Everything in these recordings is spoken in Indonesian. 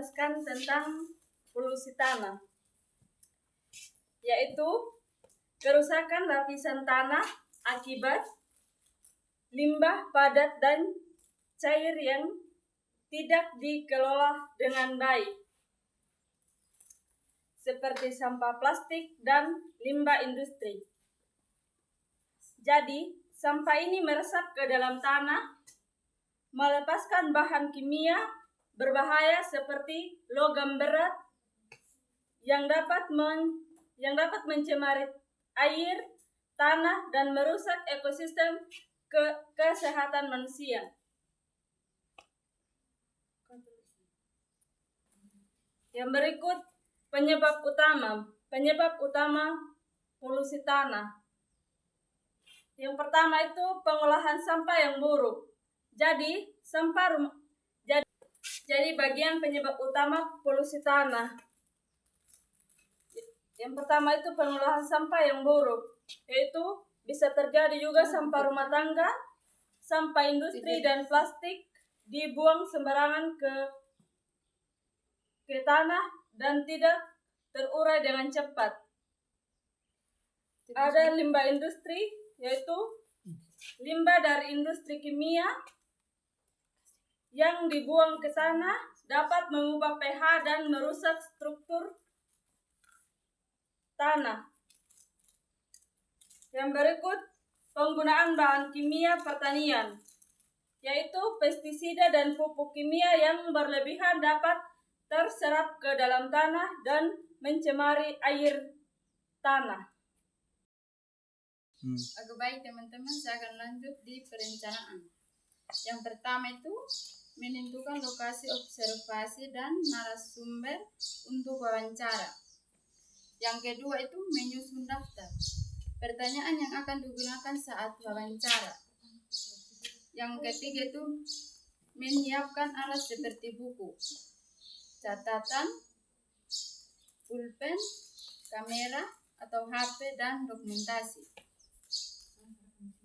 menjelaskan tentang polusi tanah, yaitu kerusakan lapisan tanah akibat limbah padat dan cair yang tidak dikelola dengan baik, seperti sampah plastik dan limbah industri. Jadi, sampah ini meresap ke dalam tanah, melepaskan bahan kimia berbahaya seperti logam berat yang dapat mencemari air, tanah, dan merusak ekosistem kesehatan manusia. Yang berikut penyebab utama polusi tanah. Yang pertama itu pengolahan sampah yang buruk. Jadi bagian penyebab utama polusi tanah. Yang pertama itu pengolahan sampah yang buruk, yaitu bisa terjadi juga sampah rumah tangga, sampah industri dan plastik dibuang sembarangan ke tanah dan tidak terurai dengan cepat. Ada limbah industri, yaitu limbah dari industri kimia yang dibuang ke tanah dapat mengubah pH dan merusak struktur tanah. Yang berikut penggunaan bahan kimia pertanian, yaitu pestisida dan pupuk kimia yang berlebihan dapat terserap ke dalam tanah dan mencemari air tanah. Oke, baik teman-teman, saya akan lanjut di perencanaan. Yang pertama itu menentukan lokasi observasi dan narasumber untuk wawancara. Yang kedua itu menyusun daftar pertanyaan yang akan digunakan saat wawancara. Yang ketiga itu menyiapkan alat seperti buku, catatan, pulpen, kamera atau HP, dan dokumentasi.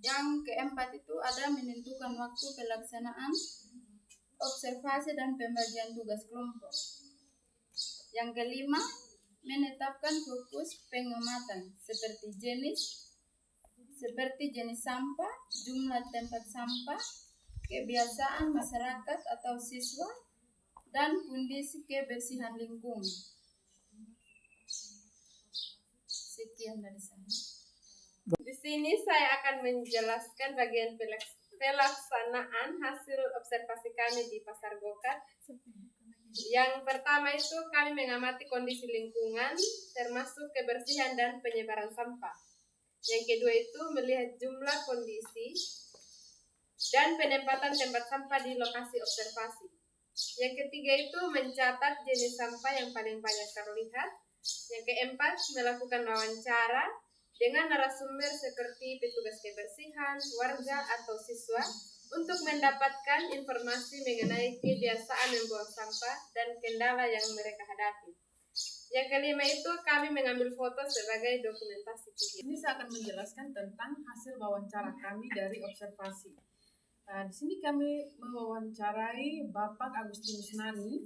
Yang keempat itu ada menentukan waktu pelaksanaan observasi dan pembagian tugas kelompok. Yang kelima, menetapkan fokus pengamatan seperti jenis sampah, jumlah tempat sampah, kebiasaan masyarakat atau siswa, dan kondisi kebersihan lingkungan. Sekian dari saya. Di sini saya akan menjelaskan bagian pelaksanaan hasil observasi kami di Pasar Gokat. Yang pertama itu kami mengamati kondisi lingkungan, termasuk kebersihan dan penyebaran sampah. Yang kedua itu melihat jumlah, kondisi, dan penempatan tempat sampah di lokasi observasi. Yang ketiga itu mencatat jenis sampah yang paling banyak terlihat. Yang keempat, melakukan wawancara dengan narasumber seperti petugas kebersihan, warga, atau siswa untuk mendapatkan informasi mengenai kebiasaan membuang sampah dan kendala yang mereka hadapi. Yang kelima itu kami mengambil foto sebagai dokumentasi kegiatan. Ini saya akan menjelaskan tentang hasil wawancara kami dari observasi. Di sini kami mewawancarai Bapak Agustinus Nani.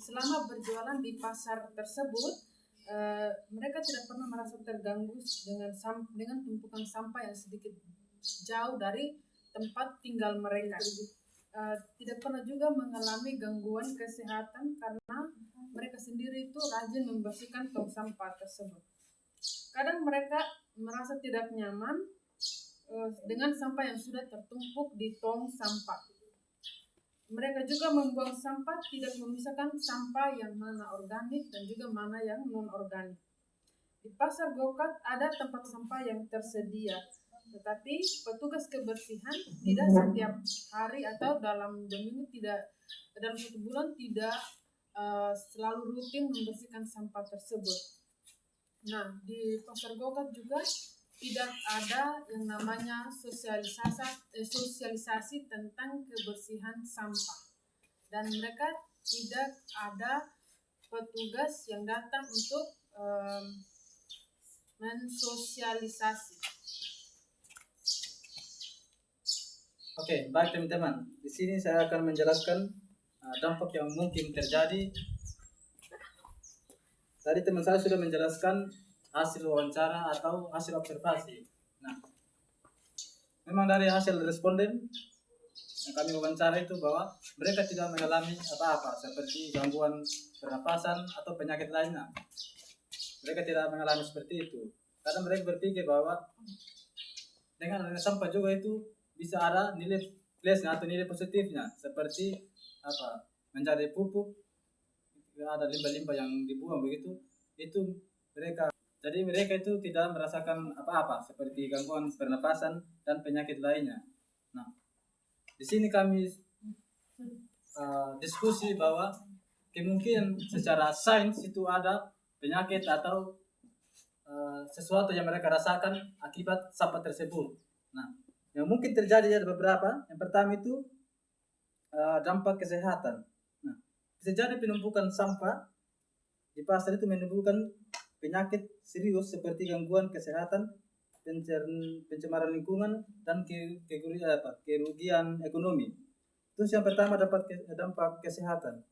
Selama berjualan di pasar tersebut, mereka tidak pernah merasa terganggu dengan tumpukan sampah yang sedikit jauh dari tempat tinggal mereka. Tidak pernah juga mengalami gangguan kesehatan karena mereka sendiri itu rajin membersihkan tong sampah tersebut. Kadang mereka merasa tidak nyaman dengan sampah yang sudah tertumpuk di tong sampah. Mereka juga membuang sampah tidak memisahkan sampah yang mana organik dan juga mana yang non-organik. Di Pasar Gokat ada tempat sampah yang tersedia, tetapi petugas kebersihan tidak setiap hari atau dalam satu bulan tidak selalu rutin membersihkan sampah tersebut. Nah, di Pasar Gokat juga tidak ada yang namanya sosialisasi tentang kebersihan sampah, dan mereka tidak ada petugas yang datang untuk mensosialisasi. Oke, baik teman-teman. Di sini saya akan menjelaskan dampak yang mungkin terjadi. Tadi teman saya sudah menjelaskan hasil wawancara atau hasil observasi. Nah, memang dari hasil responden yang kami wawancara itu bahwa mereka tidak mengalami apa-apa seperti gangguan pernapasan atau penyakit lainnya. Mereka tidak mengalami seperti itu karena mereka berpikir bahwa dengan adanya sampah juga itu bisa ada nilai plusnya atau nilai positifnya, seperti menjadi pupuk, ada limbah-limbah yang dibuang begitu, itu mereka itu tidak merasakan apa-apa seperti gangguan pernapasan dan penyakit lainnya. Nah, di sini kami diskusi bahwa kemungkinan secara sains itu ada penyakit atau sesuatu yang mereka rasakan akibat sampah tersebut. Nah, yang mungkin terjadi ada beberapa. Yang pertama itu dampak kesehatan. Nah, bisa jadi penumpukan sampah di pasar itu menimbulkan penyakit serius seperti gangguan kesehatan, pencemaran lingkungan, dan kerugian ekonomi. Terus yang pertama dapat dampak kesehatan.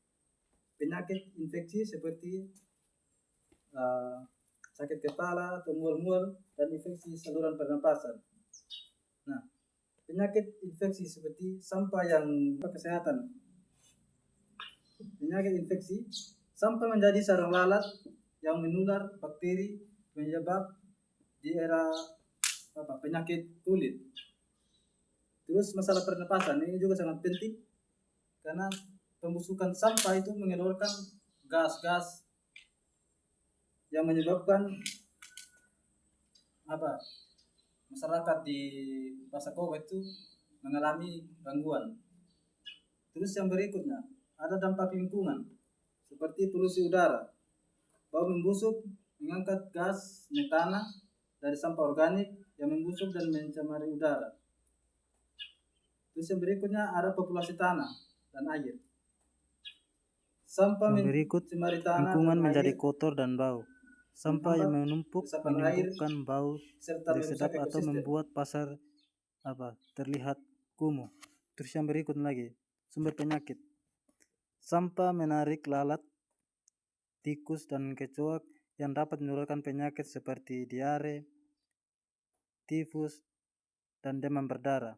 Penyakit infeksi seperti sakit kepala atau mual-mual dan infeksi saluran pernapasan. Nah, penyakit infeksi seperti sampah yang kesehatan. Penyakit infeksi, sampah menjadi sarang lalat yang menular bakteri penyebab di era penyakit kulit. Terus masalah pernapasan ini juga sangat penting karena pembusukan sampah itu mengeluarkan gas-gas yang menyebabkan masyarakat di Pasar Koba itu mengalami gangguan. Terus yang berikutnya ada dampak lingkungan seperti polusi udara. Bau membusuk mengangkat gas metana dari sampah organik yang membusuk dan mencemari udara. Terus yang berikutnya ada populasi tanah dan air. Sampah mencemari tanah lingkungan dan menjadi air, kotor dan bau. Sampah yang menumpuk menimbulkan bau tidak sedap atau membuat pasar terlihat kumuh. Terus yang berikut lagi, sumber penyakit. Sampah menarik lalat, tikus, dan kecoak yang dapat menularkan penyakit seperti diare, tifus, dan demam berdarah.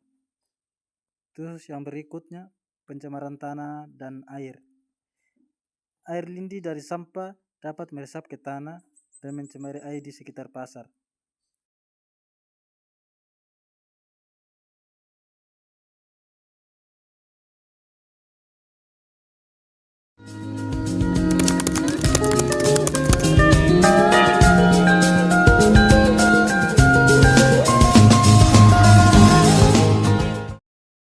Terus yang berikutnya, pencemaran tanah dan air. Air lindi dari sampah dapat meresap ke tanah dan mencemari air di sekitar pasar.